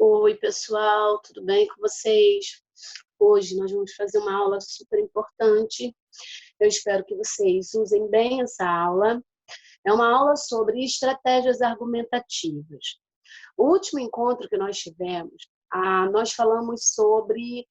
Oi, pessoal, tudo bem com vocês? Hoje nós vamos fazer uma aula super importante. Eu espero que vocês usem bem essa aula. É uma aula sobre estratégias argumentativas. O último encontro que nós tivemos, nós falamos sobre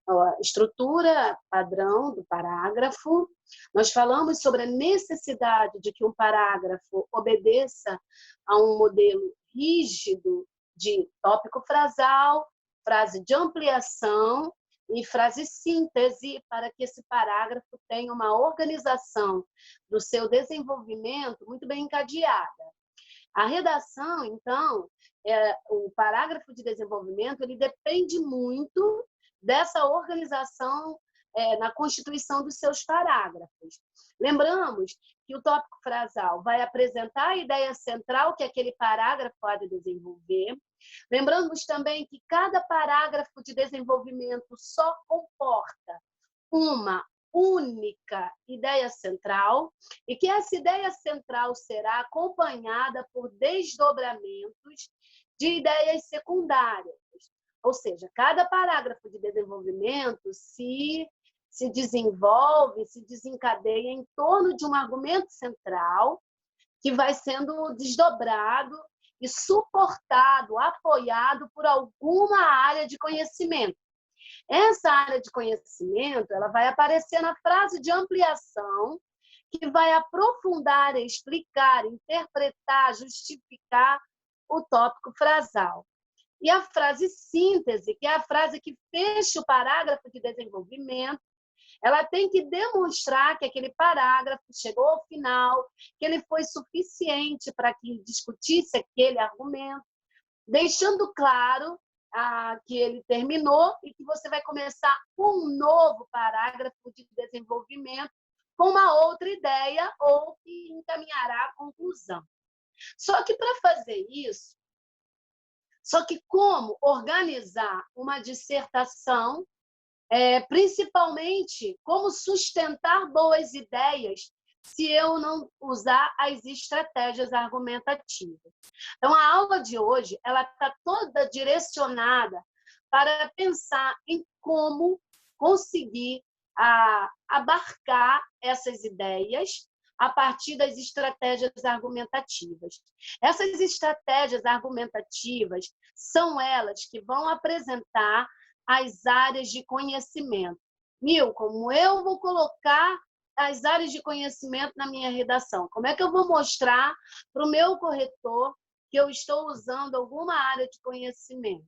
a estrutura padrão do parágrafo, nós falamos sobre a necessidade de que um parágrafo obedeça a um modelo rígido de tópico frasal, frase de ampliação e frase síntese, para que esse parágrafo tenha uma organização do seu desenvolvimento muito bem encadeada. A redação, então, o parágrafo de desenvolvimento, ele depende muito dessa organização na constituição dos seus parágrafos. Lembramos que o tópico frasal vai apresentar a ideia central que aquele parágrafo pode desenvolver. Lembramos também que cada parágrafo de desenvolvimento só comporta uma única ideia central e que essa ideia central será acompanhada por desdobramentos de ideias secundárias. Ou seja, cada parágrafo de desenvolvimento se desenvolve, se desencadeia em torno de um argumento central que vai sendo desdobrado e suportado, apoiado por alguma área de conhecimento. Essa área de conhecimento, ela vai aparecer na frase de ampliação, que vai aprofundar, explicar, interpretar, justificar o tópico frasal. E a frase síntese, que é a frase que fecha o parágrafo de desenvolvimento, ela tem que demonstrar que aquele parágrafo chegou ao final, que ele foi suficiente para que discutisse aquele argumento, deixando claro que ele terminou e que você vai começar um novo parágrafo de desenvolvimento com uma outra ideia ou que encaminhará à conclusão. Só que para fazer isso, como organizar uma dissertação, principalmente como sustentar boas ideias se eu não usar as estratégias argumentativas. Então, a aula de hoje ela está toda direcionada para pensar em como conseguir abarcar essas ideias a partir das estratégias argumentativas. Essas estratégias argumentativas são elas que vão apresentar as áreas de conhecimento. Como eu vou colocar as áreas de conhecimento na minha redação? Como é que eu vou mostrar para o meu corretor que eu estou usando alguma área de conhecimento?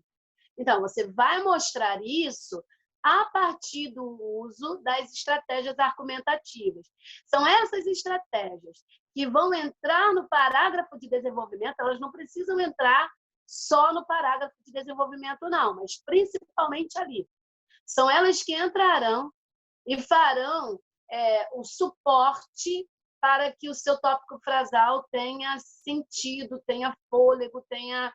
Então, você vai mostrar isso a partir do uso das estratégias argumentativas. São essas estratégias que vão entrar no parágrafo de desenvolvimento, elas não precisam entrar só no parágrafo de desenvolvimento, não, mas principalmente ali. São elas que entrarão e farão o suporte para que o seu tópico frasal tenha sentido, tenha fôlego, tenha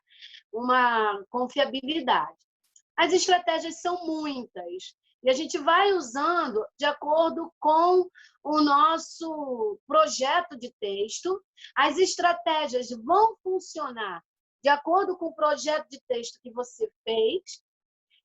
uma confiabilidade. As estratégias são muitas e a gente vai usando de acordo com o nosso projeto de texto. As estratégias vão funcionar de acordo com o projeto de texto que você fez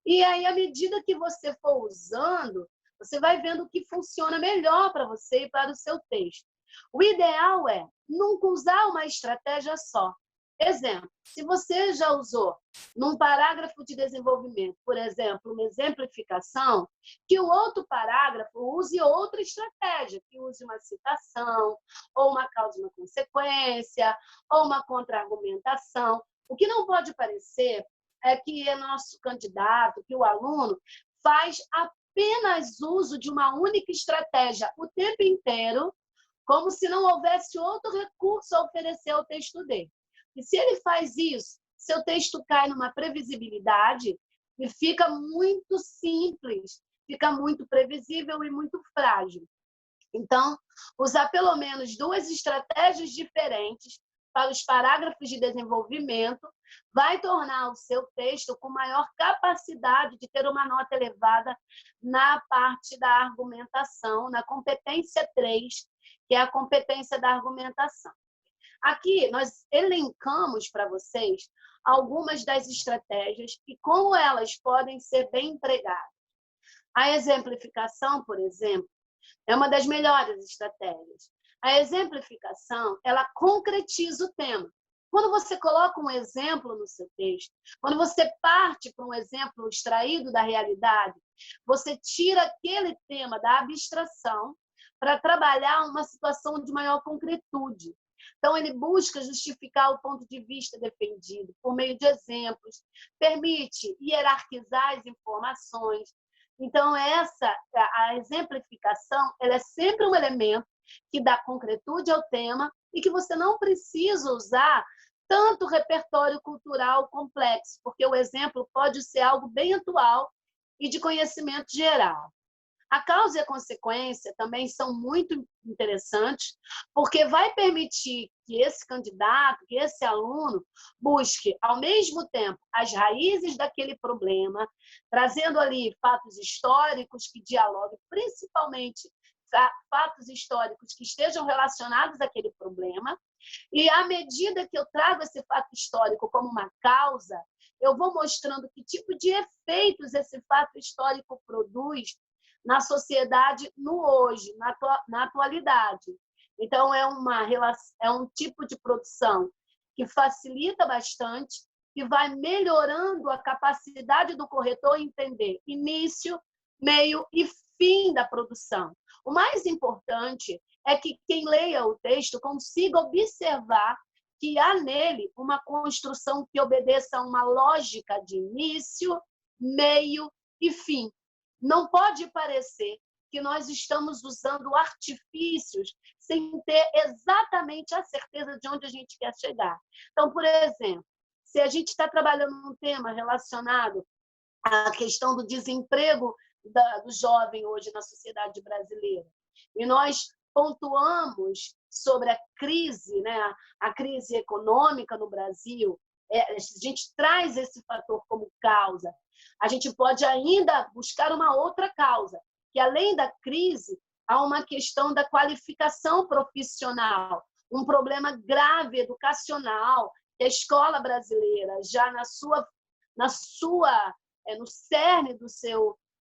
e aí, à medida que você for usando, você vai vendo o que funciona melhor para você e para o seu texto. O ideal é nunca usar uma estratégia só. Exemplo, se você já usou num parágrafo de desenvolvimento, por exemplo, uma exemplificação, que o outro parágrafo use outra estratégia, que use uma citação, ou uma causa e uma consequência, ou uma contra-argumentação. O que não pode parecer é que o nosso candidato, que o aluno, faz apenas uso de uma única estratégia o tempo inteiro, como se não houvesse outro recurso a oferecer ao texto dele. E se ele faz isso, seu texto cai numa previsibilidade e fica muito simples, fica muito previsível e muito frágil. Então, usar pelo menos duas estratégias diferentes para os parágrafos de desenvolvimento vai tornar o seu texto com maior capacidade de ter uma nota elevada na parte da argumentação, na competência 3, que é a competência da argumentação. Aqui, nós elencamos para vocês algumas das estratégias e como elas podem ser bem empregadas. A exemplificação, por exemplo, é uma das melhores estratégias. A exemplificação, ela concretiza o tema. Quando você coloca um exemplo no seu texto, quando você parte para um exemplo extraído da realidade, você tira aquele tema da abstração para trabalhar uma situação de maior concretude. Então, ele busca justificar o ponto de vista defendido por meio de exemplos, permite hierarquizar as informações. Então, a exemplificação, ela é sempre um elemento que dá concretude ao tema e que você não precisa usar tanto repertório cultural complexo, porque o exemplo pode ser algo bem atual e de conhecimento geral. A causa e a consequência também são muito interessantes, porque vai permitir que esse candidato, que esse aluno, busque, ao mesmo tempo, as raízes daquele problema, trazendo ali fatos históricos que dialoguem, principalmente fatos históricos que estejam relacionados àquele problema, e à medida que eu trago esse fato histórico como uma causa, eu vou mostrando que tipo de efeitos esse fato histórico produz na sociedade no hoje, na atualidade. Então, é um tipo de produção que facilita bastante, que vai melhorando a capacidade do corretor entender início, meio e fim da produção. O mais importante é que quem leia o texto consiga observar que há nele uma construção que obedeça a uma lógica de início, meio e fim. Não pode parecer que nós estamos usando artifícios sem ter exatamente a certeza de onde a gente quer chegar. Então, por exemplo, se a gente está trabalhando num tema relacionado à questão do desemprego do jovem hoje na sociedade brasileira, e nós pontuamos sobre a crise, né, a crise econômica no Brasil, a gente traz esse fator como causa. A gente pode ainda buscar uma outra causa, que além da crise, há uma questão da qualificação profissional, um problema grave educacional, que a escola brasileira, já no cerne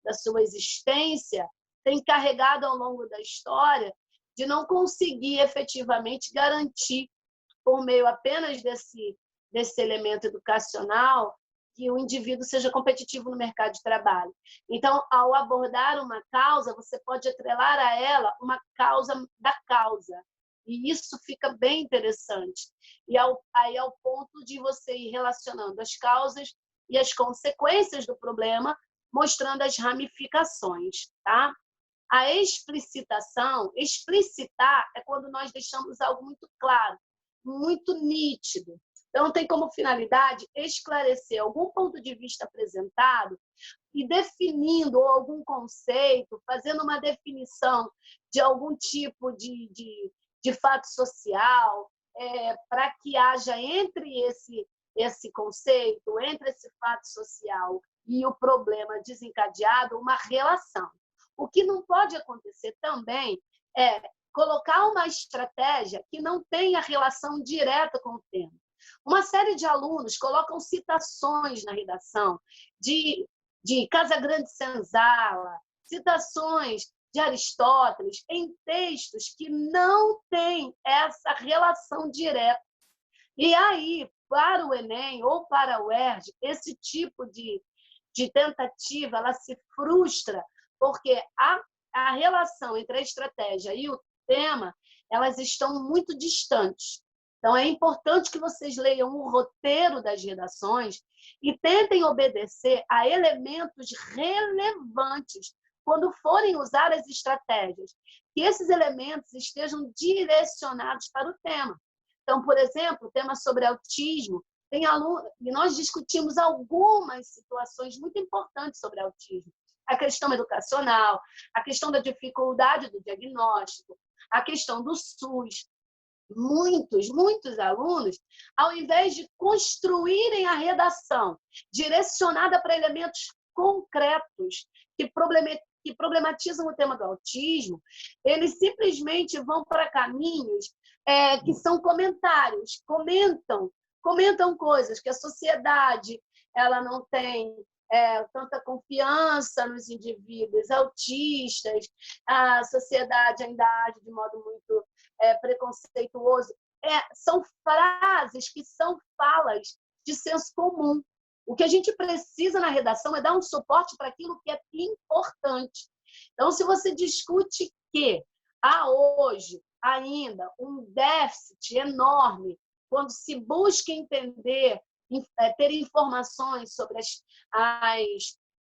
da sua existência, tem carregado ao longo da história de não conseguir efetivamente garantir, por meio apenas desse elemento educacional, que o indivíduo seja competitivo no mercado de trabalho. Então, ao abordar uma causa, você pode atrelar a ela uma causa da causa. E isso fica bem interessante. E aí ao ponto de você ir relacionando as causas e as consequências do problema, mostrando as ramificações, tá? A explicitação, explicitar é quando nós deixamos algo muito claro, muito nítido. Então, tem como finalidade esclarecer algum ponto de vista apresentado e definindo algum conceito, fazendo uma definição de algum tipo de fato social, para que haja entre esse conceito, entre esse fato social e o problema desencadeado, uma relação. O que não pode acontecer também é colocar uma estratégia que não tenha relação direta com o tema. Uma série de alunos colocam citações na redação de Casagrande Senzala, citações de Aristóteles, em textos que não têm essa relação direta. E aí, para o Enem ou para o UERJ, esse tipo de tentativa ela se frustra, porque a relação entre a estratégia e o tema, elas estão muito distantes. Então, é importante que vocês leiam o roteiro das redações e tentem obedecer a elementos relevantes quando forem usar as estratégias, que esses elementos estejam direcionados para o tema. Então, por exemplo, o tema sobre autismo, tem aluno, e nós discutimos algumas situações muito importantes sobre autismo. A questão educacional, a questão da dificuldade do diagnóstico, a questão do SUS. Muitos alunos, ao invés de construírem a redação direcionada para elementos concretos que problematizam o tema do autismo, eles simplesmente vão para caminhos que são comentários, comentam comentam coisas que a sociedade ela não tem tanta confiança nos indivíduos autistas, a sociedade ainda age de modo muito preconceituoso. São frases que são falas de senso comum. O que a gente precisa na redação é dar um suporte para aquilo que é importante. Então, se você discute que há hoje ainda um déficit enorme quando se busca entender, ter informações sobre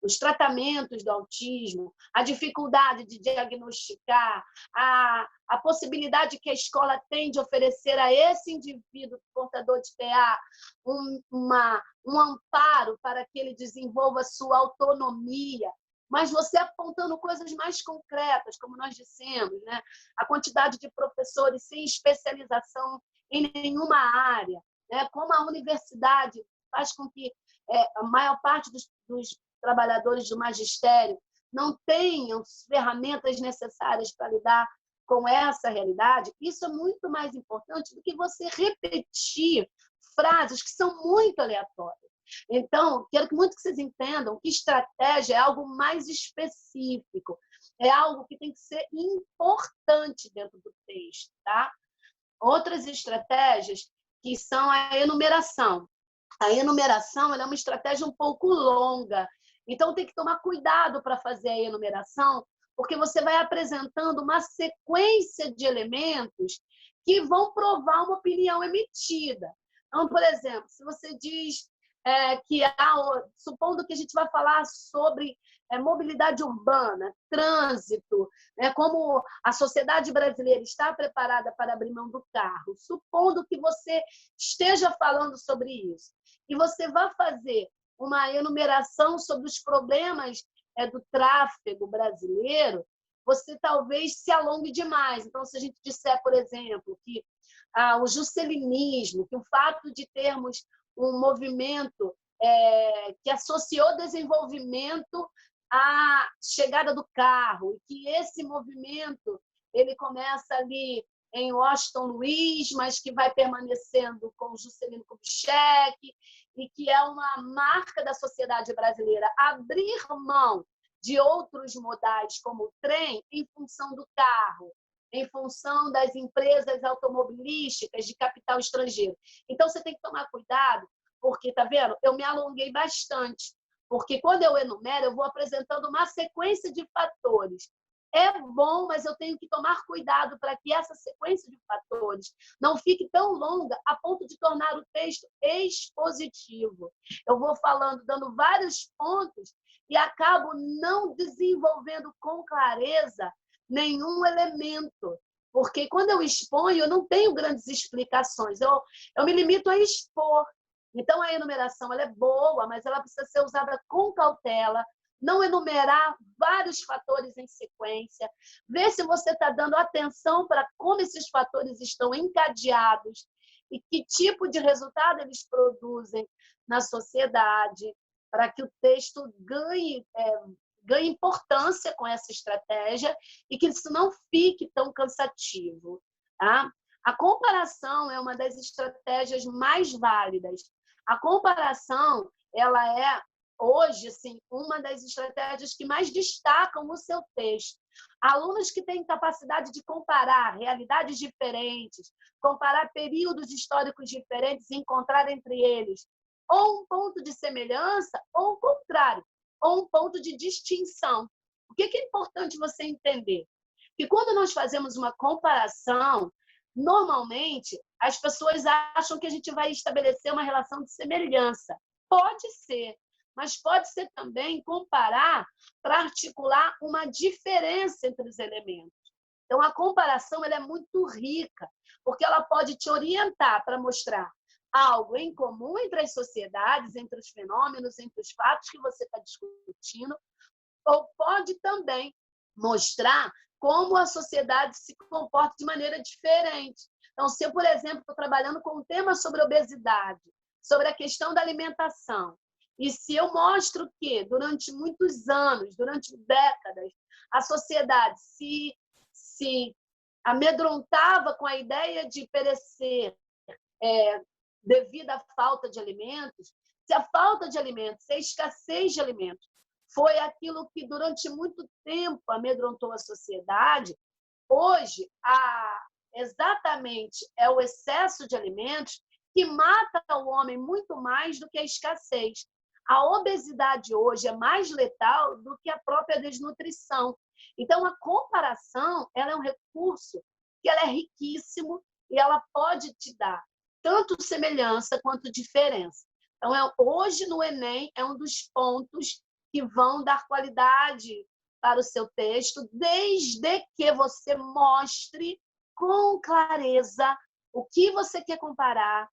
os tratamentos do autismo, a dificuldade de diagnosticar, a possibilidade que a escola tem de oferecer a esse indivíduo portador de TEA um amparo para que ele desenvolva sua autonomia, mas você apontando coisas mais concretas, como nós dissemos, né? A quantidade de professores sem especialização em nenhuma área, né? Como a universidade faz com que a maior parte dos trabalhadores do magistério não tenham ferramentas necessárias para lidar com essa realidade, isso é muito mais importante do que você repetir frases que são muito aleatórias. Então, quero muito que vocês entendam que estratégia é algo mais específico, é algo que tem que ser importante dentro do texto, tá? Outras estratégias que são a enumeração. A enumeração ela é uma estratégia um pouco longa, então tem que tomar cuidado para fazer a enumeração, porque você vai apresentando uma sequência de elementos que vão provar uma opinião emitida. Então, por exemplo, se você diz que supondo que a gente vai falar sobre mobilidade urbana, trânsito, como a sociedade brasileira está preparada para abrir mão do carro, supondo que você esteja falando sobre isso, e você vai fazer uma enumeração sobre os problemas do tráfego brasileiro, você talvez se alongue demais. Então, se a gente disser, por exemplo, que o jusselinismo, que o fato de termos um movimento que associou desenvolvimento à chegada do carro, e que esse movimento ele começa ali em Washington Luiz, mas que vai permanecendo com Juscelino Kubitschek, e que é uma marca da sociedade brasileira abrir mão de outros modais, como o trem, em função do carro, em função das empresas automobilísticas de capital estrangeiro. Então, você tem que tomar cuidado, porque, tá vendo? Eu me alonguei bastante, porque quando eu enumero, eu vou apresentando uma sequência de fatores. É bom, mas eu tenho que tomar cuidado para que essa sequência de fatores não fique tão longa a ponto de tornar o texto expositivo. Eu vou falando, dando vários pontos e acabo não desenvolvendo com clareza nenhum elemento. Porque quando eu exponho, eu não tenho grandes explicações. Eu me limito a expor. Então, a enumeração ela é boa, mas ela precisa ser usada com cautela, não enumerar vários fatores em sequência, ver se você está dando atenção para como esses fatores estão encadeados e que tipo de resultado eles produzem na sociedade, para que o texto ganhe importância com essa estratégia e que isso não fique tão cansativo. Tá? A comparação é uma das estratégias mais válidas. A comparação ela é hoje, assim, uma das estratégias que mais destacam no seu texto. Alunos que têm capacidade de comparar realidades diferentes, comparar períodos históricos diferentes e encontrar entre eles ou um ponto de semelhança ou o contrário, ou um ponto de distinção. O que é importante você entender? Que quando nós fazemos uma comparação, normalmente as pessoas acham que a gente vai estabelecer uma relação de semelhança. Pode ser, mas pode ser também comparar para articular uma diferença entre os elementos. Então, a comparação ela é muito rica, porque ela pode te orientar para mostrar algo em comum entre as sociedades, entre os fenômenos, entre os fatos que você está discutindo, ou pode também mostrar como a sociedade se comporta de maneira diferente. Então, se eu, por exemplo, estou trabalhando com um tema sobre obesidade, sobre a questão da alimentação, e se eu mostro que, durante muitos anos, durante décadas, a sociedade se amedrontava com a ideia de perecer devido à falta de alimentos, se a falta de alimentos, se a escassez de alimentos foi aquilo que durante muito tempo amedrontou a sociedade, hoje exatamente é o excesso de alimentos que mata o homem muito mais do que a escassez. A obesidade hoje é mais letal do que a própria desnutrição. Então, a comparação ela é um recurso que ela é riquíssimo e ela pode te dar tanto semelhança quanto diferença. Então, hoje no Enem é um dos pontos que vão dar qualidade para o seu texto, desde que você mostre com clareza o que você quer comparar,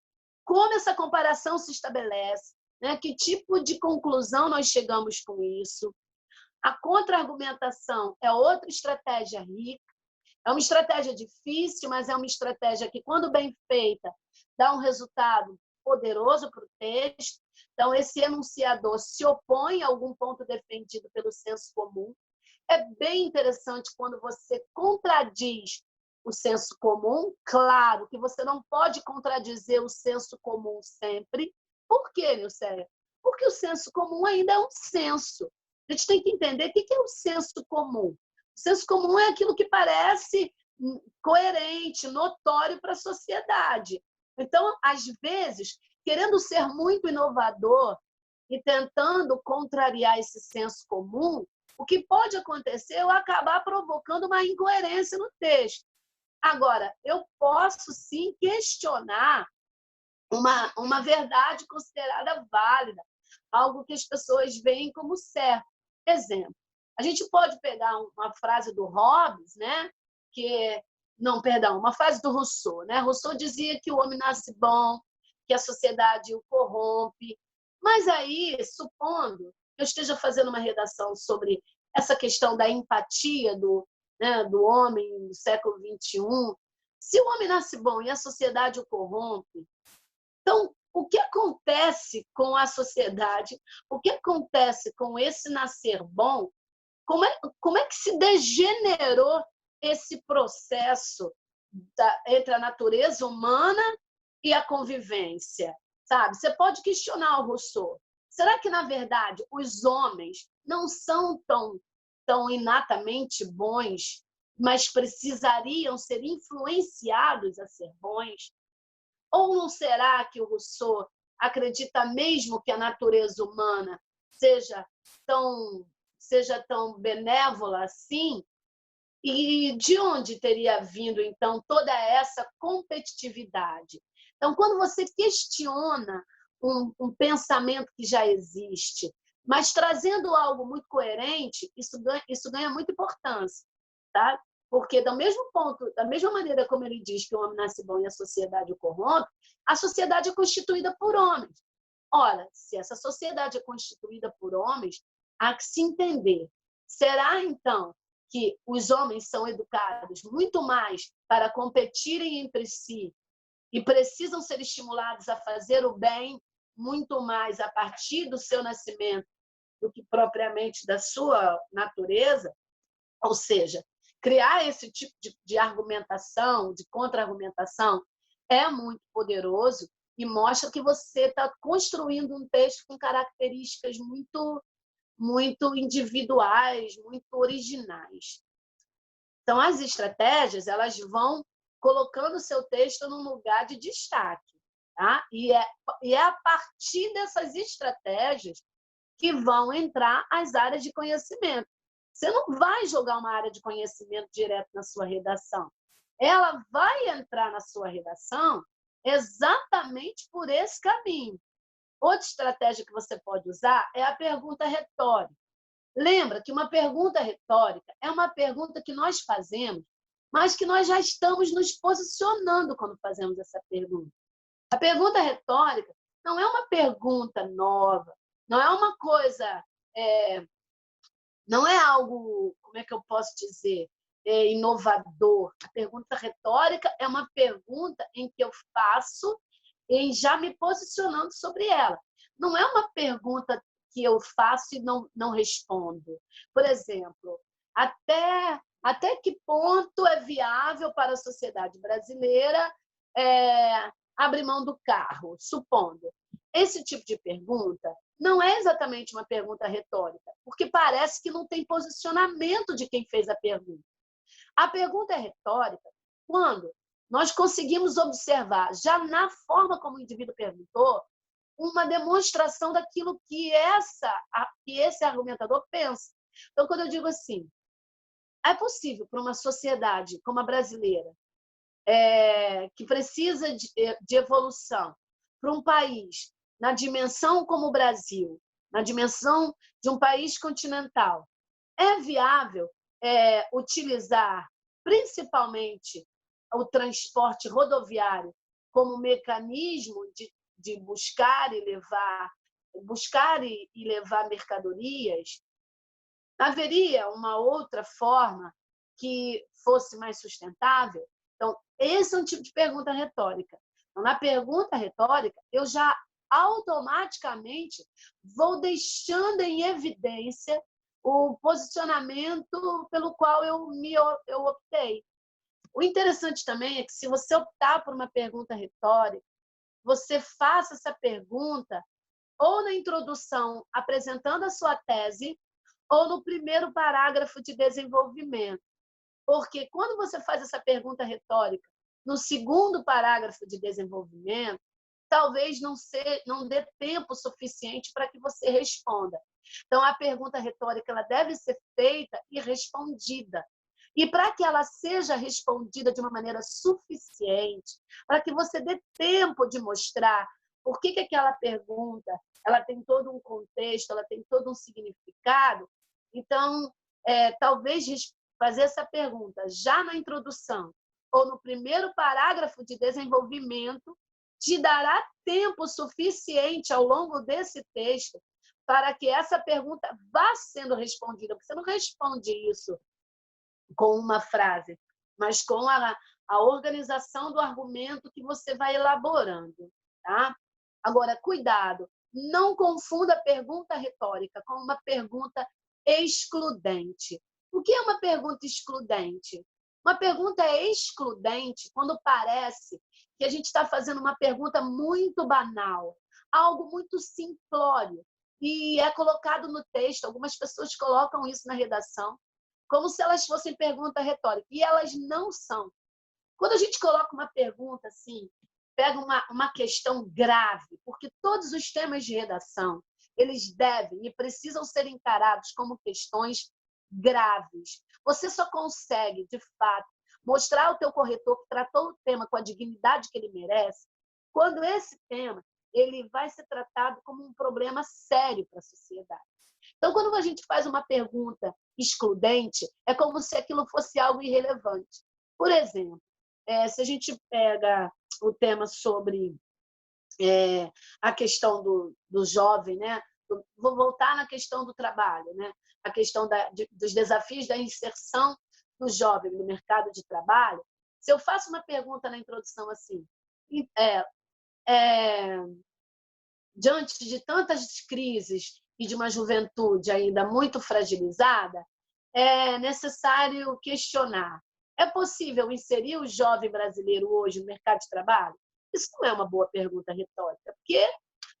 como essa comparação se estabelece, né? Que tipo de conclusão nós chegamos com isso. A contra-argumentação é outra estratégia rica. É uma estratégia difícil, mas é uma estratégia que, quando bem feita, dá um resultado poderoso para o texto. Então, esse enunciador se opõe a algum ponto defendido pelo senso comum. É bem interessante quando você contradiz o senso comum. Claro que você não pode contradizer o senso comum sempre. Por quê, Nilceia? Porque o senso comum ainda é um senso. A gente tem que entender o que é o senso comum. O senso comum é aquilo que parece coerente, notório para a sociedade. Então, às vezes, querendo ser muito inovador e tentando contrariar esse senso comum, o que pode acontecer é eu acabar provocando uma incoerência no texto. Agora, eu posso sim questionar uma verdade considerada válida, algo que as pessoas veem como certo. Exemplo, a gente pode pegar uma frase do Hobbes, né? Uma frase do Rousseau, né? Rousseau dizia que o homem nasce bom, que a sociedade o corrompe. Mas aí, supondo que eu esteja fazendo uma redação sobre essa questão da empatia do homem no século XXI, se o homem nasce bom e a sociedade o corrompe, então, o que acontece com a sociedade? O que acontece com esse nascer bom? Como é que se degenerou esse processo entre a natureza humana e a convivência? Sabe? Você pode questionar o Rousseau. Será que, na verdade, os homens não são tão inatamente bons, mas precisariam ser influenciados a ser bons? Ou não será que o Rousseau acredita mesmo que a natureza humana seja tão benévola assim? E de onde teria vindo, então, toda essa competitividade? Então, quando você questiona um pensamento que já existe, mas trazendo algo muito coerente, isso ganha muita importância, tá? Porque, do mesmo ponto, da mesma maneira como ele diz que o homem nasce bom e a sociedade o corrompe, a sociedade é constituída por homens. Ora, se essa sociedade é constituída por homens, há que se entender. Será, então, que os homens são educados muito mais para competirem entre si e precisam ser estimulados a fazer o bem muito mais a partir do seu nascimento do que propriamente da sua natureza? Ou seja, criar esse tipo de argumentação, de contra-argumentação, é muito poderoso e mostra que você está construindo um texto com características muito individuais, muito originais. Então, as estratégias elas vão colocando o seu texto num lugar de destaque. Tá? E é a partir dessas estratégias que vão entrar as áreas de conhecimento. Você não vai jogar uma área de conhecimento direto na sua redação. Ela vai entrar na sua redação exatamente por esse caminho. Outra estratégia que você pode usar é a pergunta retórica. Lembra que uma pergunta retórica é uma pergunta que nós fazemos, mas que nós já estamos nos posicionando quando fazemos essa pergunta. A pergunta retórica não é uma pergunta nova, não é uma coisa, não é algo, como é que eu posso dizer, inovador. A pergunta retórica é uma pergunta em que eu faço em já me posicionando sobre ela. Não é uma pergunta que eu faço e não respondo. Por exemplo, até que ponto é viável para a sociedade brasileira abre mão do carro, supondo. Esse tipo de pergunta não é exatamente uma pergunta retórica, porque parece que não tem posicionamento de quem fez a pergunta. A pergunta é retórica quando nós conseguimos observar, já na forma como o indivíduo perguntou, uma demonstração daquilo que esse argumentador pensa. Então, quando eu digo assim, é possível para uma sociedade como a brasileira, que precisa de evolução, para um país na dimensão como o Brasil, na dimensão de um país continental, é viável utilizar principalmente o transporte rodoviário como mecanismo de buscar e levar mercadorias? Haveria uma outra forma que fosse mais sustentável? Então, esse é um tipo de pergunta retórica. Então, na pergunta retórica, eu já automaticamente vou deixando em evidência o posicionamento pelo qual eu optei. O interessante também é que, se você optar por uma pergunta retórica, você faça essa pergunta ou na introdução, apresentando a sua tese, ou no primeiro parágrafo de desenvolvimento. Porque quando você faz essa pergunta retórica no segundo parágrafo de desenvolvimento, talvez não dê tempo suficiente para que você responda. Então, a pergunta retórica ela deve ser feita e respondida. E para que ela seja respondida de uma maneira suficiente, para que você dê tempo de mostrar por que aquela pergunta ela tem todo um contexto, ela tem todo um significado, então, talvez fazer essa pergunta já na introdução ou no primeiro parágrafo de desenvolvimento te dará tempo suficiente ao longo desse texto para que essa pergunta vá sendo respondida. Porque você não responde isso com uma frase, mas com a organização do argumento que você vai elaborando. Tá? Agora, cuidado, não confunda a pergunta retórica com uma pergunta excludente. O que é uma pergunta excludente? Uma pergunta excludente quando parece que a gente está fazendo uma pergunta muito banal, algo muito simplório, e é colocado no texto. Algumas pessoas colocam isso na redação, como se elas fossem pergunta retórica, e elas não são. Quando a gente coloca uma pergunta assim, pega uma questão grave, porque todos os temas de redação, eles devem e precisam ser encarados como questões graves. Você só consegue, de fato, mostrar ao teu corretor que tratou o tema com a dignidade que ele merece, quando esse tema ele vai ser tratado como um problema sério para a sociedade. Então, quando a gente faz uma pergunta excludente, é como se aquilo fosse algo irrelevante. Por exemplo, se a gente pega o tema sobre a questão do jovem, né? Vou voltar na questão do trabalho, né? A questão dos desafios da inserção do jovem no mercado de trabalho. Se eu faço uma pergunta na introdução assim, diante de tantas crises e de uma juventude ainda muito fragilizada, é necessário questionar: é possível inserir o jovem brasileiro hoje no mercado de trabalho? Isso não é uma boa pergunta retórica, porque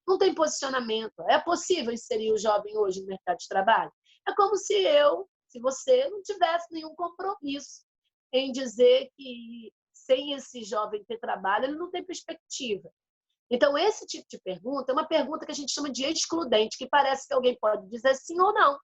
não tem posicionamento. É possível inserir o jovem hoje no mercado de trabalho? É como se você não tivesse nenhum compromisso em dizer que sem esse jovem ter trabalho, ele não tem perspectiva. Então, esse tipo de pergunta é uma pergunta que a gente chama de excludente, que parece que alguém pode dizer sim ou não.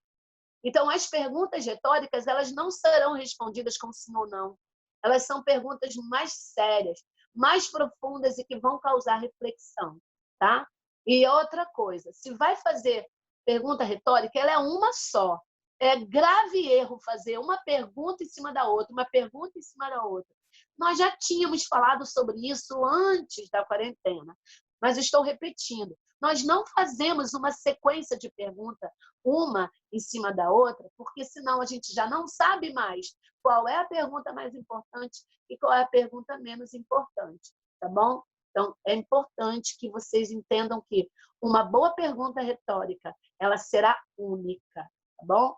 Então, as perguntas retóricas, elas não serão respondidas com sim ou não. Elas são perguntas mais sérias, mais profundas e que vão causar reflexão, tá? E outra coisa, se vai fazer pergunta retórica, ela é uma só. É grave erro fazer uma pergunta em cima da outra, uma pergunta em cima da outra. Nós já tínhamos falado sobre isso antes da quarentena, mas estou repetindo. Nós não fazemos uma sequência de pergunta, uma em cima da outra, porque senão a gente já não sabe mais qual é a pergunta mais importante e qual é a pergunta menos importante, tá bom? Então, é importante que vocês entendam que uma boa pergunta retórica, ela será única, tá bom?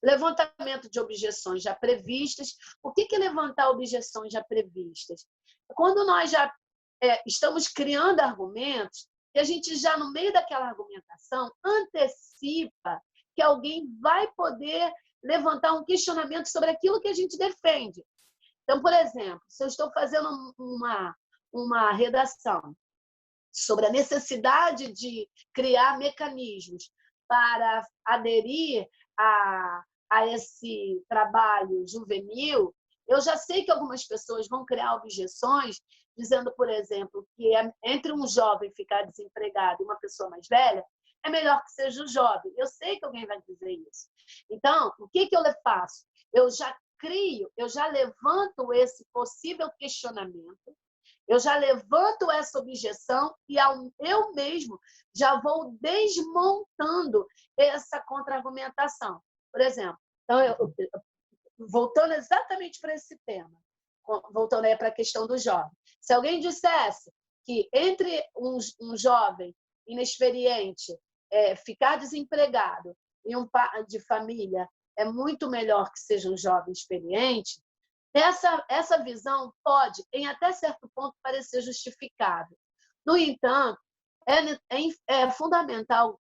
Levantamento de objeções já previstas. O que é levantar objeções já previstas? Quando nós já estamos criando argumentos que a gente já, no meio daquela argumentação, antecipa que alguém vai poder levantar um questionamento sobre aquilo que a gente defende. Então, por exemplo, se eu estou fazendo uma redação sobre a necessidade de criar mecanismos para aderir a esse trabalho juvenil, eu já sei que algumas pessoas vão criar objeções, dizendo, por exemplo, que entre um jovem ficar desempregado e uma pessoa mais velha, é melhor que seja o jovem. Eu sei que alguém vai dizer isso. Então, o que eu faço? Eu já crio, eu já levanto esse possível questionamento, eu já levanto essa objeção e eu mesmo já vou desmontando essa contra-argumentação. Por exemplo, então, voltando exatamente para esse tema, voltando aí para a questão do jovem. Se alguém dissesse que entre um jovem inexperiente ficar desempregado e um pai de família é muito melhor que seja um jovem experiente, essa visão pode, em até certo ponto, parecer justificável. No entanto, é fundamental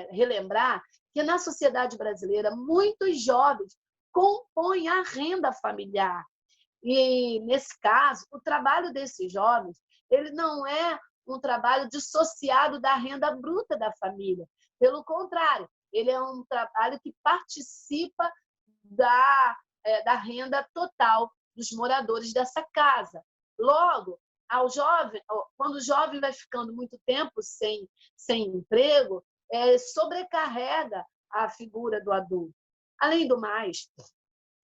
relembrar que na sociedade brasileira, muitos jovens compõem a renda familiar. E, nesse caso, o trabalho desses jovens ele não é um trabalho dissociado da renda bruta da família. Pelo contrário, ele é um trabalho que participa da renda total dos moradores dessa casa. Logo, quando o jovem vai ficando muito tempo sem emprego, sobrecarrega a figura do adulto. Além do mais,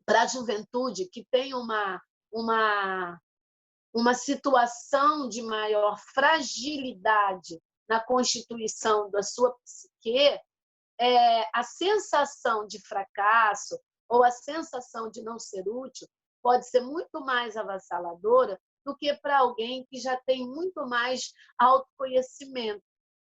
para a juventude que tem uma situação de maior fragilidade na constituição da sua psique, a sensação de fracasso ou a sensação de não ser útil pode ser muito mais avassaladora do que para alguém que já tem muito mais autoconhecimento.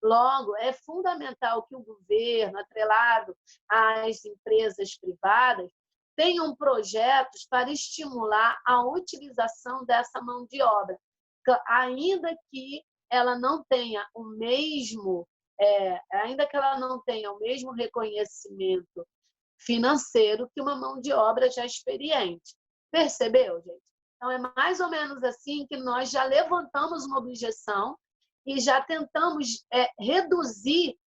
Logo, é fundamental que o governo, atrelado às empresas privadas, tenham projetos para estimular a utilização dessa mão de obra, ainda que ela não tenha o mesmo reconhecimento financeiro que uma mão de obra já experiente. Percebeu, gente? Então, é mais ou menos assim que nós já levantamos uma objeção e já tentamos reduzir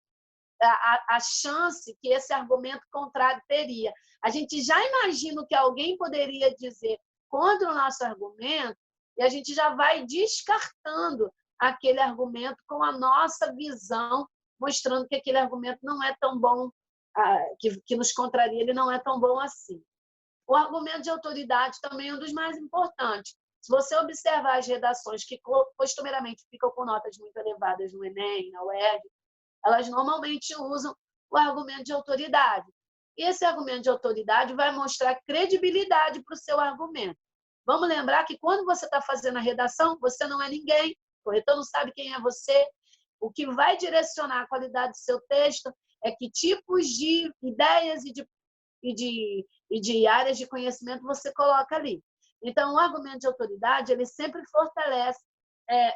a chance que esse argumento contrário teria. A gente já imagina o que alguém poderia dizer contra o nosso argumento e a gente já vai descartando aquele argumento com a nossa visão, mostrando que aquele argumento não é tão bom, que nos contraria, ele não é tão bom assim. O argumento de autoridade também é um dos mais importantes. Se você observar as redações que costumeiramente ficam com notas muito elevadas no Enem, na UERJ, elas normalmente usam o argumento de autoridade. E esse argumento de autoridade vai mostrar credibilidade para o seu argumento. Vamos lembrar que quando você está fazendo a redação, você não é ninguém, o corretor não sabe quem é você. O que vai direcionar a qualidade do seu texto é que tipos de ideias e de áreas de conhecimento você coloca ali. Então, o argumento de autoridade ele sempre fortalece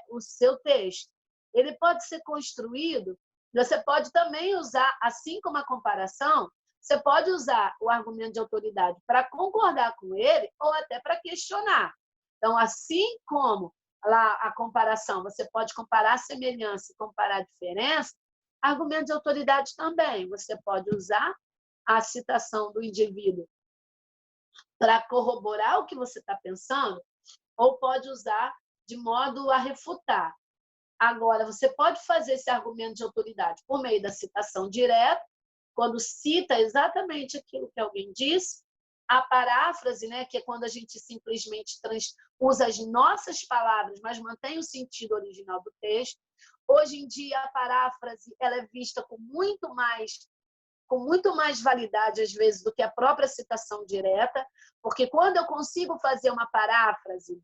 o seu texto. Ele pode ser construído, você pode também usar, assim como a comparação, você pode usar o argumento de autoridade para concordar com ele ou até para questionar. Então, assim como lá a comparação, você pode comparar a semelhança e comparar a diferença, argumento de autoridade também. Você pode usar a citação do indivíduo para corroborar o que você está pensando, ou pode usar de modo a refutar. Agora, você pode fazer esse argumento de autoridade por meio da citação direta, quando cita exatamente aquilo que alguém disse, a paráfrase, né, que é quando a gente simplesmente usa as nossas palavras, mas mantém o sentido original do texto. Hoje em dia, a paráfrase ela é vista com muito mais validade, às vezes, do que a própria citação direta, porque quando eu consigo fazer uma paráfrase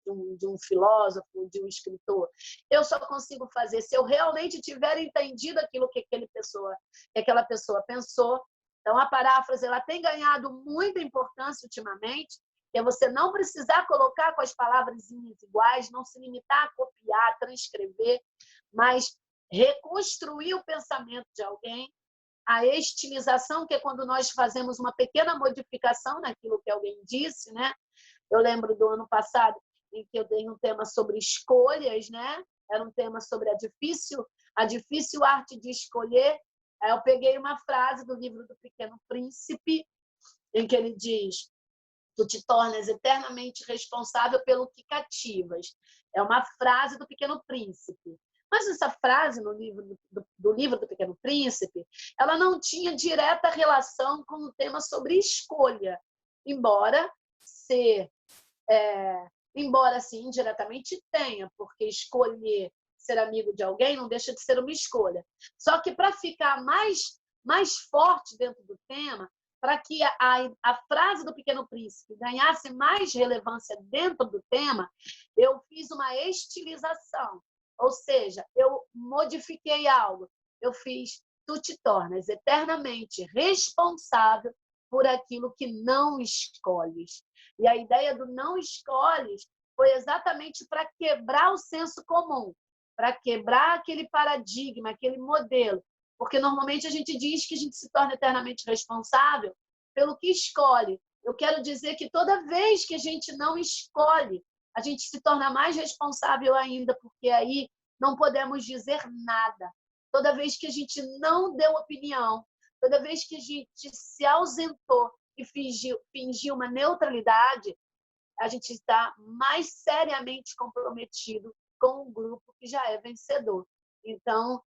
de um filósofo, de um escritor, eu só consigo fazer se eu realmente tiver entendido aquilo que aquela pessoa pensou. Então, a paráfrase ela tem ganhado muita importância ultimamente, que é você não precisar colocar com as palavrinhas iguais, não se limitar a copiar, transcrever, mas reconstruir o pensamento de alguém. A estilização, que é quando nós fazemos uma pequena modificação naquilo que alguém disse, né? Eu lembro do ano passado em que eu dei um tema sobre escolhas, né? Era um tema sobre a difícil arte de escolher. Aí eu peguei uma frase do livro do Pequeno Príncipe, em que ele diz: tu te tornas eternamente responsável pelo que cativas. É uma frase do Pequeno Príncipe. Mas essa frase no livro do Pequeno Príncipe, ela não tinha direta relação com o tema sobre escolha, embora sim, indiretamente tenha, porque escolher ser amigo de alguém não deixa de ser uma escolha. Só que para ficar mais forte dentro do tema, para que a frase do Pequeno Príncipe ganhasse mais relevância dentro do tema, eu fiz uma estilização. Ou seja, eu modifiquei algo. Eu fiz: tu te tornas eternamente responsável por aquilo que não escolhes. E a ideia do não escolhes foi exatamente para quebrar o senso comum, para quebrar aquele paradigma, aquele modelo. Porque normalmente a gente diz que a gente se torna eternamente responsável pelo que escolhe. Eu quero dizer que toda vez que a gente não escolhe, a gente se torna mais responsável ainda, porque aí não podemos dizer nada. Toda vez que a gente não deu opinião, toda vez que a gente se ausentou e fingiu uma neutralidade, a gente está mais seriamente comprometido com um grupo que já é vencedor. Então,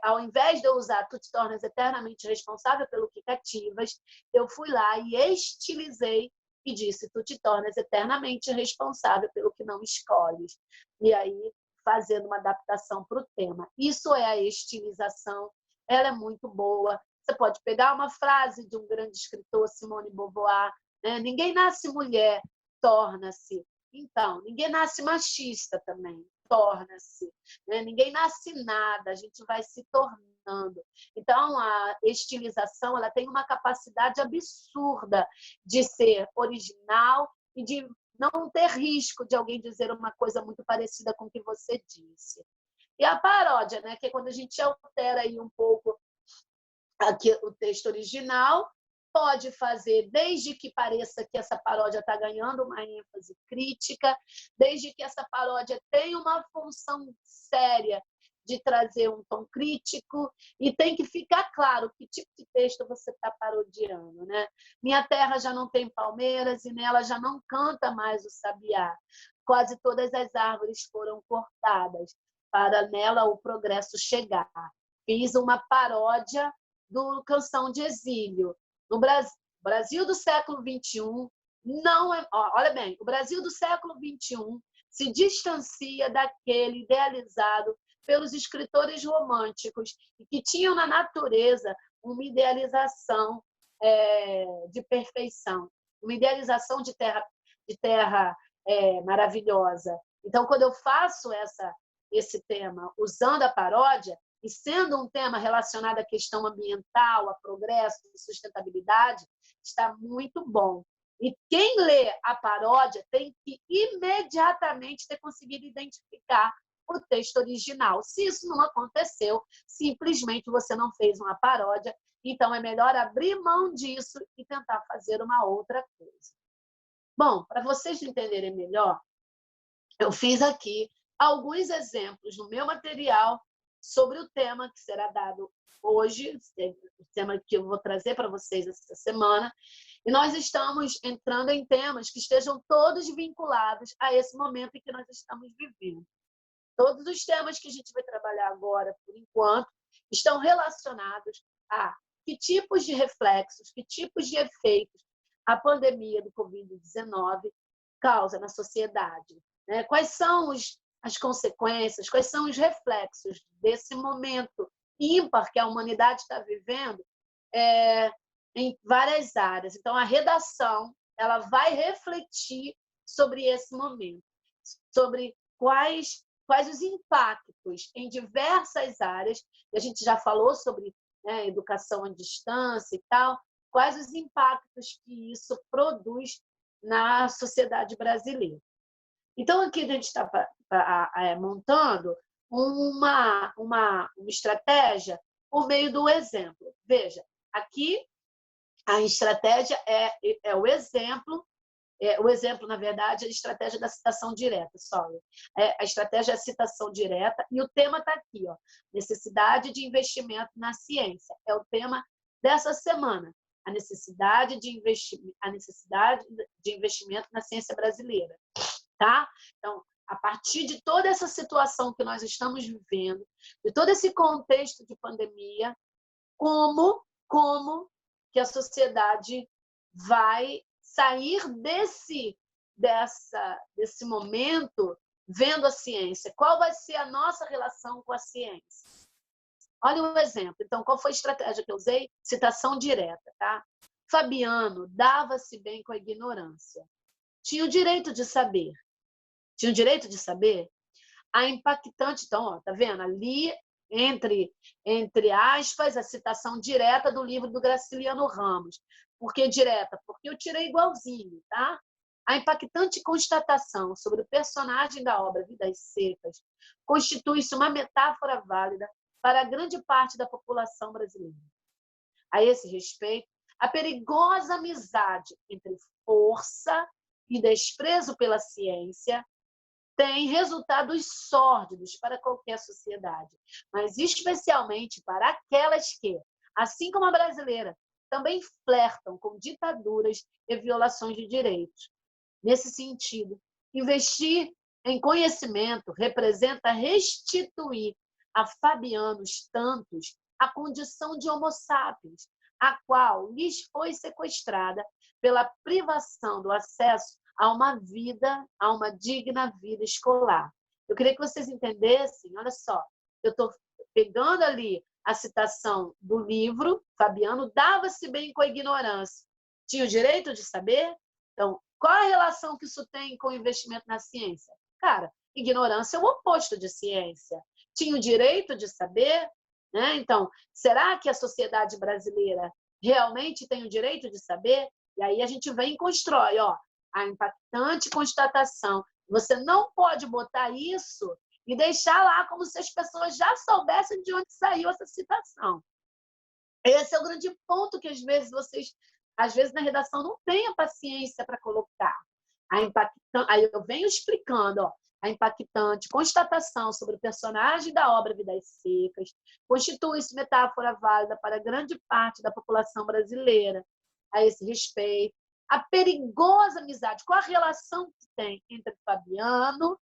ao invés de eu usar tu te tornas eternamente responsável pelo que cativas, eu fui lá e estilizei e disse: tu te tornas eternamente responsável pelo que não escolhes. E aí, fazendo uma adaptação para o tema. Isso é a estilização, ela é muito boa. Você pode pegar uma frase de um grande escritor, Simone de Beauvoir, né? Ninguém nasce mulher, torna-se. Então, ninguém nasce machista também, torna-se. Né? Ninguém nasce nada, a gente vai se tornando. Então, a estilização, ela tem uma capacidade absurda de ser original e de não ter risco de alguém dizer uma coisa muito parecida com o que você disse. E a paródia, né? Que é quando a gente altera aí um pouco aqui o texto original, pode fazer desde que pareça que essa paródia está ganhando uma ênfase crítica, desde que essa paródia tenha uma função séria de trazer um tom crítico, e tem que ficar claro que tipo de texto você está parodiando, né? Minha terra já não tem palmeiras e nela já não canta mais o sabiá. Quase todas as árvores foram cortadas para nela o progresso chegar. Fiz uma paródia do Canção de Exílio. No Brasil do século XXI, não é, olha bem, o Brasil do século XXI se distancia daquele idealizado pelos escritores românticos e que tinham na natureza uma idealização de perfeição, uma idealização de terra maravilhosa. Então, quando eu faço esse tema usando a paródia, e sendo um tema relacionado à questão ambiental, a progresso, a sustentabilidade, está muito bom. E quem lê a paródia tem que imediatamente ter conseguido identificar o texto original. Se isso não aconteceu, simplesmente você não fez uma paródia, então é melhor abrir mão disso e tentar fazer uma outra coisa. Bom, para vocês entenderem melhor, eu fiz aqui alguns exemplos no meu material sobre o tema que será dado hoje, o tema que eu vou trazer para vocês essa semana. E nós estamos entrando em temas que estejam todos vinculados a esse momento em que nós estamos vivendo. Todos os temas que a gente vai trabalhar agora, por enquanto, estão relacionados a que tipos de reflexos, que tipos de efeitos a pandemia do Covid-19 causa na sociedade. Né? Quais são as consequências, quais são os reflexos desse momento ímpar que a humanidade está vivendo em várias áreas. Então, a redação ela vai refletir sobre esse momento, sobre quais os impactos em diversas áreas, e a gente já falou sobre educação à distância e tal, quais os impactos que isso produz na sociedade brasileira. Então, aqui a gente está montando uma estratégia por meio do exemplo. Veja, aqui a estratégia é o exemplo. O exemplo, na verdade, é a estratégia da citação direta, a estratégia é a citação direta, e o tema está aqui, ó, necessidade de investimento na ciência. É o tema dessa semana, a necessidade de investimento na ciência brasileira. Tá? Então, a partir de toda essa situação que nós estamos vivendo, de todo esse contexto de pandemia, como que a sociedade vai sair desse momento vendo a ciência? Qual vai ser a nossa relação com a ciência? Olha um exemplo. Então, qual foi a estratégia que eu usei? Citação direta, tá? Fabiano dava-se bem com a ignorância. Tinha o direito de saber. Tinha o direito de saber? A impactante, então, ó, tá vendo? Ali, entre aspas, a citação direta do livro do Graciliano Ramos. Por que direta? Porque eu tirei igualzinho, tá? A impactante constatação sobre o personagem da obra Vidas Secas constitui-se uma metáfora válida para grande parte da população brasileira. A esse respeito, a perigosa amizade entre força e desprezo pela ciência tem resultados sórdidos para qualquer sociedade, mas especialmente para aquelas que, assim como a brasileira, também flertam com ditaduras e violações de direitos. Nesse sentido, investir em conhecimento representa restituir a fabianos tantos a condição de homo sapiens, a qual lhes foi sequestrada pela privação do acesso a uma digna vida escolar. Eu queria que vocês entendessem, olha só, eu estou pegando ali a citação do livro, Fabiano dava-se bem com a ignorância. Tinha o direito de saber? Então, qual a relação que isso tem com o investimento na ciência? Cara, ignorância é o oposto de ciência. Tinha o direito de saber? Né? Então, será que a sociedade brasileira realmente tem o direito de saber? E aí a gente vem e constrói, ó, a impactante constatação. Você não pode botar isso e deixar lá como se as pessoas já soubessem de onde saiu essa citação. Esse é o grande ponto que, às vezes na redação, não têm a paciência para colocar. Aí eu venho explicando, ó, a impactante constatação sobre o personagem da obra Vidas Secas constitui-se metáfora válida para grande parte da população brasileira. A esse respeito, a perigosa amizade, qual a relação que tem entre Fabiano,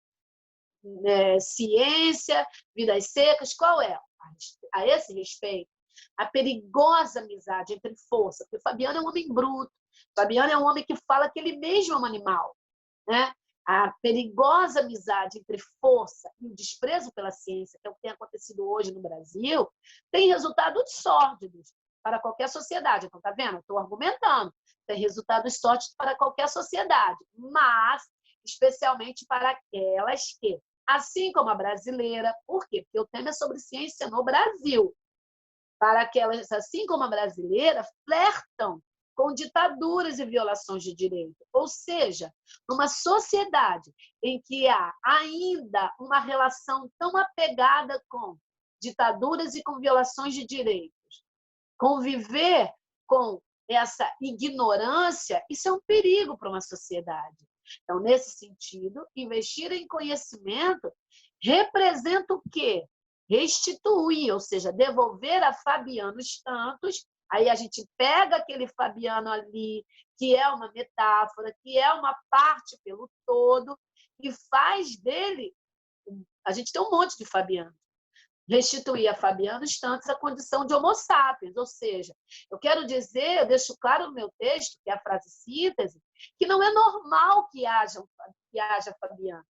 ciência, Vidas Secas, qual é? A esse respeito, a perigosa amizade entre força, porque Fabiano é um homem bruto, Fabiano é um homem que fala que ele mesmo é um animal, né? A perigosa amizade entre força e o desprezo pela ciência, que é o que tem acontecido hoje no Brasil, tem resultados sórdidos para qualquer sociedade. Então, tá vendo? Estou argumentando. Tem resultados sórdidos para qualquer sociedade, mas especialmente para aquelas que, assim como a brasileira, por quê? Porque o tema é sobre ciência no Brasil. Para aquelas, assim como a brasileira, flertam com ditaduras e violações de direito. Ou seja, numa sociedade em que há ainda uma relação tão apegada com ditaduras e com violações de direitos, conviver com essa ignorância, isso é um perigo para uma sociedade. Então, nesse sentido, investir em conhecimento representa o quê? Restituir, ou seja, devolver a Fabiano os tantos. Aí a gente pega aquele Fabiano ali, que é uma metáfora, que é uma parte pelo todo, e faz dele... A gente tem um monte de Fabiano. Restituir a Fabiano os tantos a condição de homo sapiens, ou seja, eu quero dizer, eu deixo claro no meu texto, que é a frase síntese, que não é normal que haja Fabianos.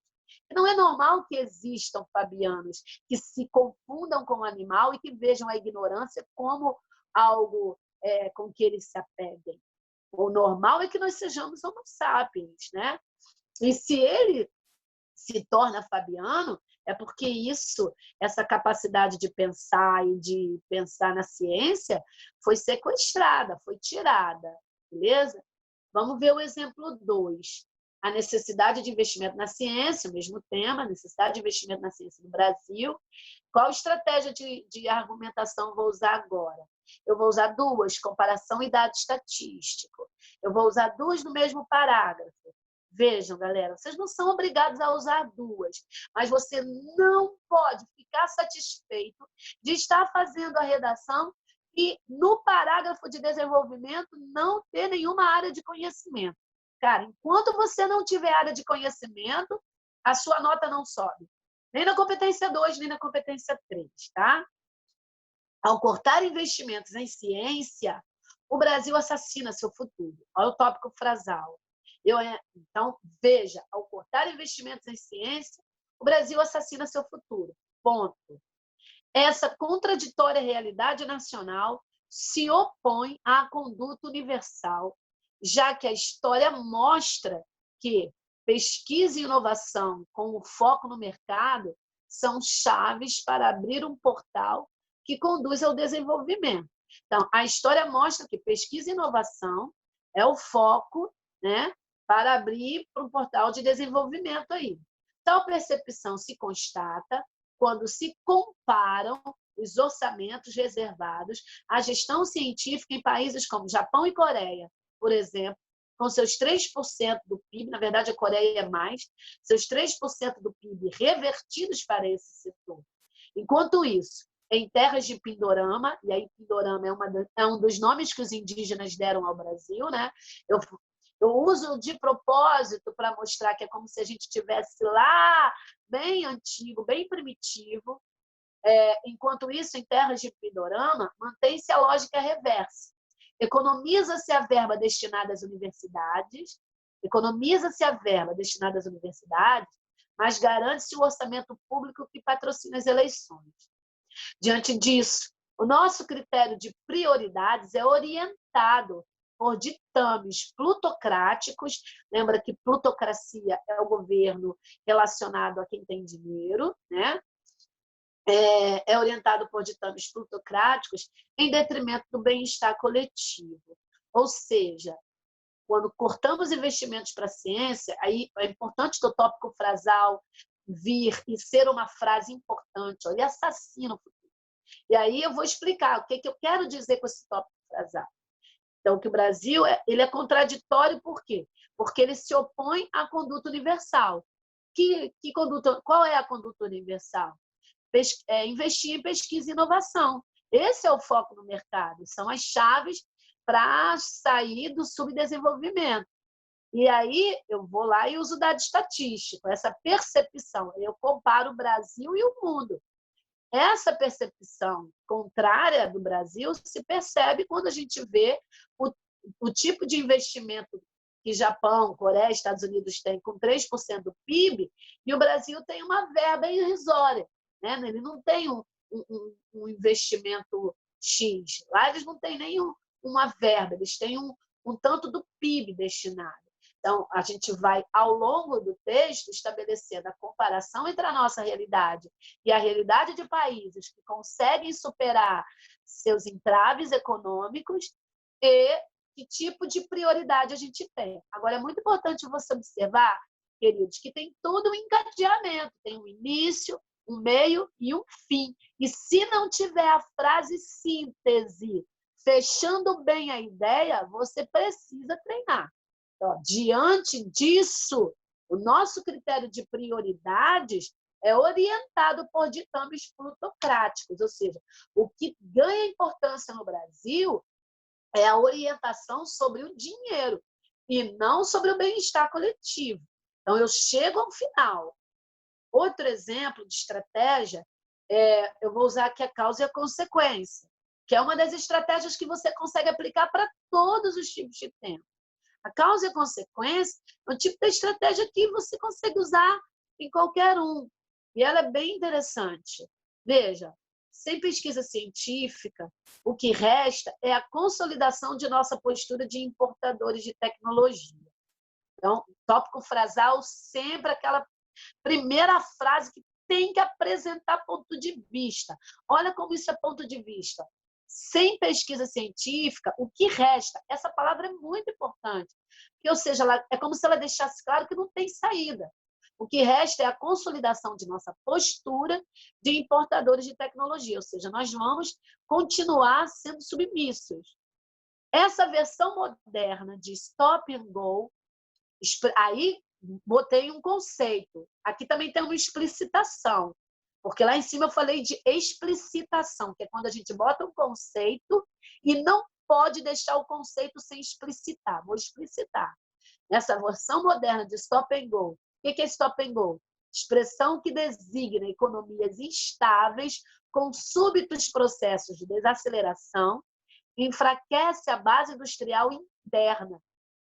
Não é normal que existam Fabianos que se confundam com o animal e que vejam a ignorância como algo com que eles se apeguem. O normal é que nós sejamos homo sapiens, né? E se ele se torna Fabiano, é porque essa capacidade de pensar e de pensar na ciência foi sequestrada, foi tirada, beleza? Vamos ver o exemplo 2. A necessidade de investimento na ciência, o mesmo tema, a necessidade de investimento na ciência no Brasil. Qual estratégia de argumentação eu vou usar agora? Eu vou usar 2, comparação e dado estatístico. Eu vou usar 2 no mesmo parágrafo. Vejam, galera, vocês não são obrigados a usar 2, mas você não pode ficar satisfeito de estar fazendo a redação e no parágrafo de desenvolvimento não ter nenhuma área de conhecimento. Cara, enquanto você não tiver área de conhecimento, a sua nota não sobe. Nem na competência 2, nem na competência 3, tá? Ao cortar investimentos em ciência, o Brasil assassina seu futuro. Olha o tópico frasal. Então, veja, ao cortar investimentos em ciência, o Brasil assassina seu futuro. Ponto. Essa contraditória realidade nacional se opõe à conduta universal, já que a história mostra que pesquisa e inovação com o foco no mercado são chaves para abrir um portal que conduz ao desenvolvimento. Então, a história mostra que pesquisa e inovação é o foco, né, para abrir para um portal de desenvolvimento aí. Tal percepção se constata quando se comparam os orçamentos reservados à gestão científica em países como Japão e Coreia, por exemplo, com seus 3% do PIB, na verdade a Coreia é mais, seus 3% do PIB revertidos para esse setor. Enquanto isso, em terras de Pindorama, e aí Pindorama é um dos nomes que os indígenas deram ao Brasil, né? Eu uso de propósito para mostrar que é como se a gente estivesse lá, bem antigo, bem primitivo. Enquanto isso, em terras de Pindorama, mantém-se a lógica reversa. Economiza-se a verba destinada às universidades, mas garante-se o orçamento público que patrocina as eleições. Diante disso, o nosso critério de prioridades é orientado por ditames plutocráticos. Lembra que plutocracia é o governo relacionado a quem tem dinheiro, né? É orientado por ditames plutocráticos em detrimento do bem-estar coletivo. Ou seja, quando cortamos investimentos para a ciência, aí é importante do tópico frasal vir e ser uma frase importante, ele assassina o futuro. E aí eu vou explicar o que eu quero dizer com esse tópico frasal. Então, que o Brasil ele é contraditório por quê? Porque ele se opõe à conduta universal. Qual é a conduta universal? Investir em pesquisa e inovação. Esse é o foco no mercado, são as chaves para sair do subdesenvolvimento. E aí eu vou lá e uso dado estatístico, essa percepção. Eu comparo o Brasil e o mundo. Essa percepção contrária do Brasil se percebe quando a gente vê o tipo de investimento que Japão, Coreia, Estados Unidos têm com 3% do PIB, e o Brasil tem uma verba irrisória. Né? Ele não tem um investimento X. Lá eles não têm nem uma verba, eles têm um tanto do PIB destinado. Então, a gente vai, ao longo do texto, estabelecendo a comparação entre a nossa realidade e a realidade de países que conseguem superar seus entraves econômicos e que tipo de prioridade a gente tem. Agora, é muito importante você observar, queridos, que tem todo um encadeamento, tem um início, um meio e um fim. E se não tiver a frase síntese fechando bem a ideia, você precisa treinar. Então, diante disso, o nosso critério de prioridades é orientado por ditames plutocráticos, ou seja, o que ganha importância no Brasil é a orientação sobre o dinheiro e não sobre o bem-estar coletivo. Então, eu chego ao final. Outro exemplo de estratégia, eu vou usar aqui a causa e a consequência, que é uma das estratégias que você consegue aplicar para todos os tipos de tema. A causa e a consequência é um tipo de estratégia que você consegue usar em qualquer um. E ela é bem interessante. Veja, sem pesquisa científica, o que resta é a consolidação de nossa postura de importadores de tecnologia. Então, tópico frasal, sempre aquela primeira frase que tem que apresentar ponto de vista. Olha como isso é ponto de vista. Sem pesquisa científica, o que resta? Essa palavra é muito importante, porque, ou seja, é como se ela deixasse claro que não tem saída. O que resta é a consolidação de nossa postura de importadores de tecnologia, ou seja, nós vamos continuar sendo submissos. Essa versão moderna de stop and go, aí botei um conceito. Aqui também tem uma explicitação, porque lá em cima eu falei de explicitação, que é quando a gente bota um conceito e não pode deixar o conceito sem explicitar. Vou explicitar. Nessa versão moderna de stop and go, o que é stop and go? Expressão que designa economias instáveis com súbitos processos de desaceleração, enfraquece a base industrial interna,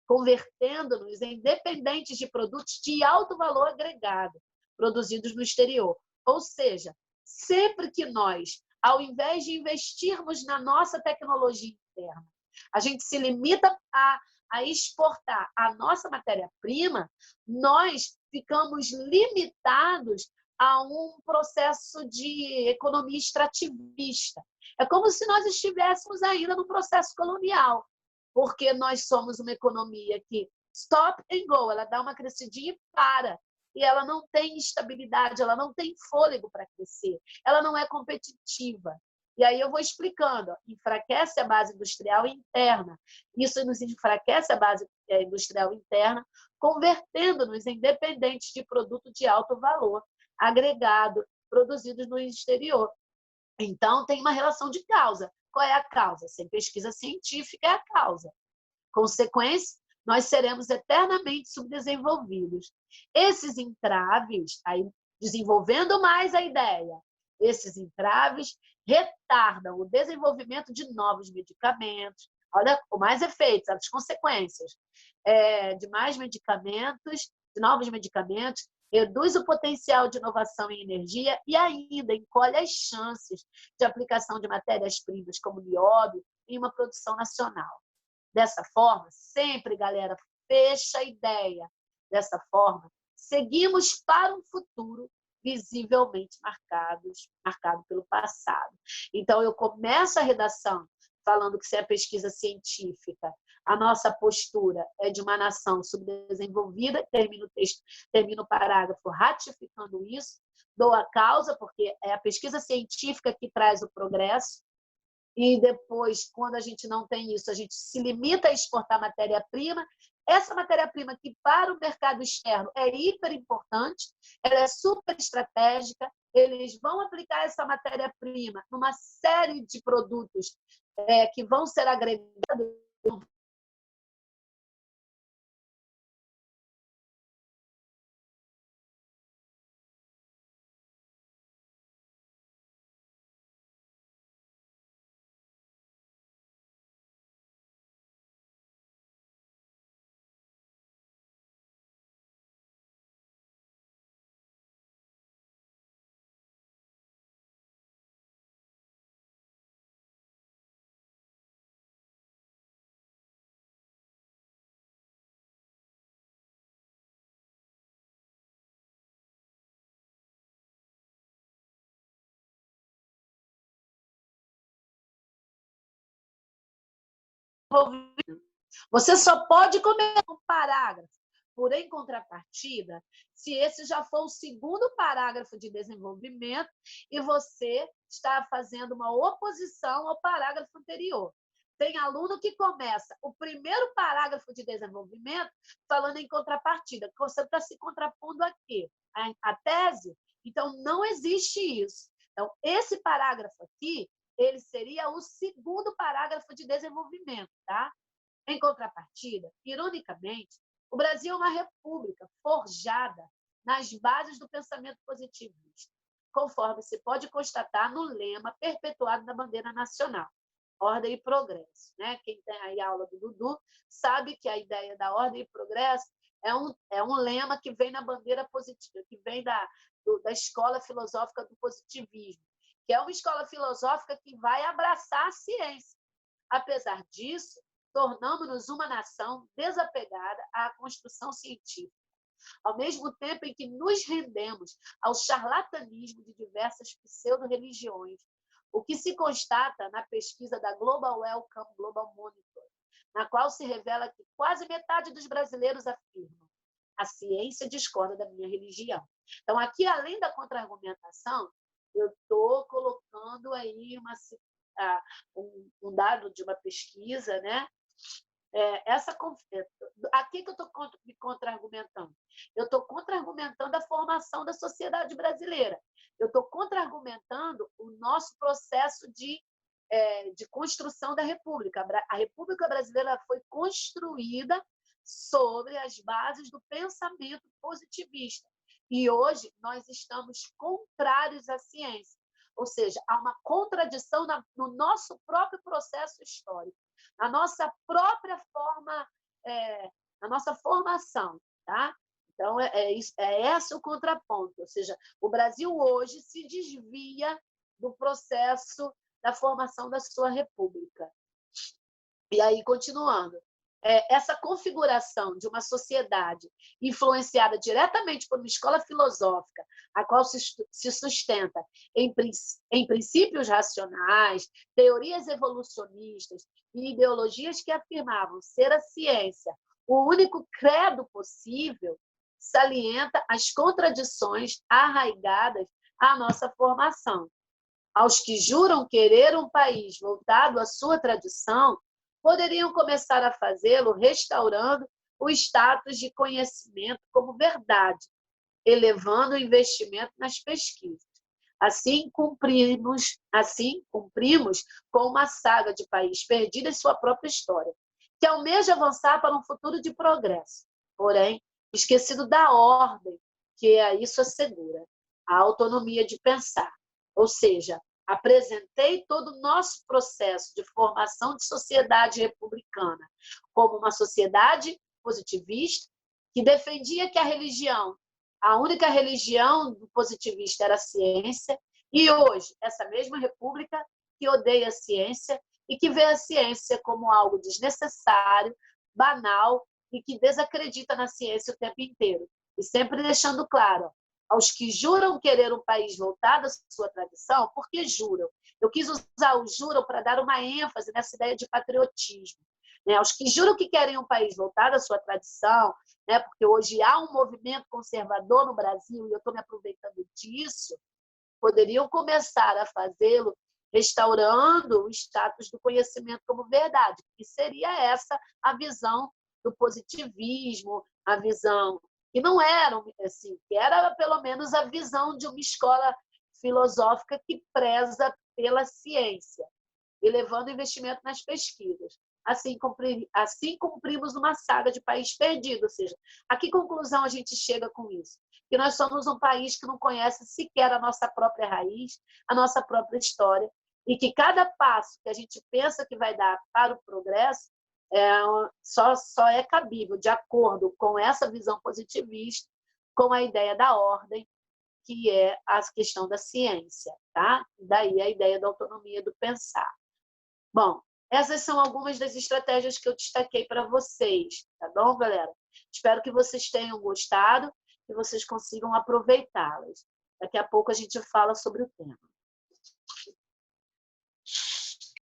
convertendo-nos em dependentes de produtos de alto valor agregado, produzidos no exterior. Ou seja, sempre que nós, ao invés de investirmos na nossa tecnologia interna, a gente se limita a exportar a nossa matéria-prima, nós ficamos limitados a um processo de economia extrativista. É como se nós estivéssemos ainda no processo colonial, porque nós somos uma economia que stop and go, ela dá uma crescidinha e para, e ela não tem estabilidade, ela não tem fôlego para crescer, ela não é competitiva. E aí eu vou explicando, enfraquece a base industrial interna, isso nos enfraquece a base industrial interna, convertendo-nos em dependentes de produto de alto valor agregado, produzidos no exterior. Então, tem uma relação de causa. Qual é a causa? Sem pesquisa científica é a causa. Consequência, nós seremos eternamente subdesenvolvidos. Esses entraves, aí, desenvolvendo mais a ideia, esses entraves retardam o desenvolvimento de novos medicamentos. Olha, o mais efeitos, as consequências de mais medicamentos, de novos medicamentos, reduz o potencial de inovação em energia e ainda encolhe as chances de aplicação de matérias-primas como nióbio em uma produção nacional. Dessa forma, sempre, galera, fecha a ideia. Dessa forma, seguimos para um futuro visivelmente marcado pelo passado. Então, eu começo a redação falando que, sem a pesquisa científica, a nossa postura é de uma nação subdesenvolvida, termino o texto, termino o parágrafo ratificando isso, dou a causa, porque é a pesquisa científica que traz o progresso, e depois, quando a gente não tem isso, a gente se limita a exportar matéria-prima. Essa matéria-prima que para o mercado externo é hiper importante, ela é super estratégica, eles vão aplicar essa matéria-prima numa série de produtos que vão ser agregados. Você só pode começar um parágrafo, por em contrapartida, se esse já for o segundo parágrafo de desenvolvimento e você está fazendo uma oposição ao parágrafo anterior. Tem aluno que começa o primeiro parágrafo de desenvolvimento falando em contrapartida. Você está se contrapondo a quê? A tese? Então, não existe isso. Então, esse parágrafo aqui, ele seria o segundo parágrafo de desenvolvimento, tá? Em contrapartida, ironicamente, o Brasil é uma república forjada nas bases do pensamento positivista, conforme se pode constatar no lema perpetuado da bandeira nacional, ordem e progresso. Né? Quem tem aí a aula do Dudu sabe que a ideia da ordem e progresso é um lema que vem na bandeira positiva, que vem da escola filosófica do positivismo, que é uma escola filosófica que vai abraçar a ciência. Apesar disso, tornamos-nos uma nação desapegada à construção científica, ao mesmo tempo em que nos rendemos ao charlatanismo de diversas pseudo-religiões, o que se constata na pesquisa da Global Wellcome Global Monitor, na qual se revela que quase metade dos brasileiros afirmam: a ciência discorda da minha religião. Então, aqui, além da contra-argumentação, eu estou colocando aí um dado de uma pesquisa, né? Aqui que eu estou me contra-argumentando. Eu estou contra-argumentando a formação da sociedade brasileira. Eu estou contra-argumentando o nosso processo de construção da República. A República Brasileira foi construída sobre as bases do pensamento positivista. E hoje nós estamos contrários à ciência. Ou seja, há uma contradição no nosso próprio processo histórico, na nossa própria forma, na nossa formação. Tá? Então, é esse o contraponto. Ou seja, o Brasil hoje se desvia do processo da formação da sua república. E aí, continuando, essa configuração de uma sociedade influenciada diretamente por uma escola filosófica, a qual se sustenta em princípios racionais, teorias evolucionistas e ideologias que afirmavam ser a ciência o único credo possível, salienta as contradições arraigadas à nossa formação. Aos que juram querer um país voltado à sua tradição, poderiam começar a fazê-lo restaurando o status de conhecimento como verdade, elevando o investimento nas pesquisas. Assim cumprimos com uma saga de país perdido em sua própria história, que almeja avançar para um futuro de progresso, porém, esquecido da ordem que a isso assegura, a autonomia de pensar. Ou seja, apresentei todo o nosso processo de formação de sociedade republicana como uma sociedade positivista que defendia que a única religião do positivista era a ciência, e hoje, essa mesma república que odeia a ciência e que vê a ciência como algo desnecessário, banal e que desacredita na ciência o tempo inteiro. E sempre deixando claro, aos que juram querer um país voltado à sua tradição, porque juram. Eu quis usar o juram para dar uma ênfase nessa ideia de patriotismo. Né? Aos que juram que querem um país voltado à sua tradição, né? Porque hoje há um movimento conservador no Brasil, e eu estou me aproveitando disso, poderiam começar a fazê-lo restaurando o status do conhecimento como verdade, que seria essa a visão do positivismo, a visão que não era assim, que era pelo menos a visão de uma escola filosófica que preza pela ciência, elevando o investimento nas pesquisas. Assim cumprimos uma saga de país perdido, ou seja, a que conclusão a gente chega com isso? Que nós somos um país que não conhece sequer a nossa própria raiz, a nossa própria história, e que cada passo que a gente pensa que vai dar para o progresso só é cabível de acordo com essa visão positivista, com a ideia da ordem, que é a questão da ciência, tá? Daí a ideia da autonomia do pensar. Bom, essas são algumas das estratégias que eu destaquei para vocês, tá bom, galera? Espero que vocês tenham gostado, que vocês consigam aproveitá-las. Daqui a pouco a gente fala sobre o tema.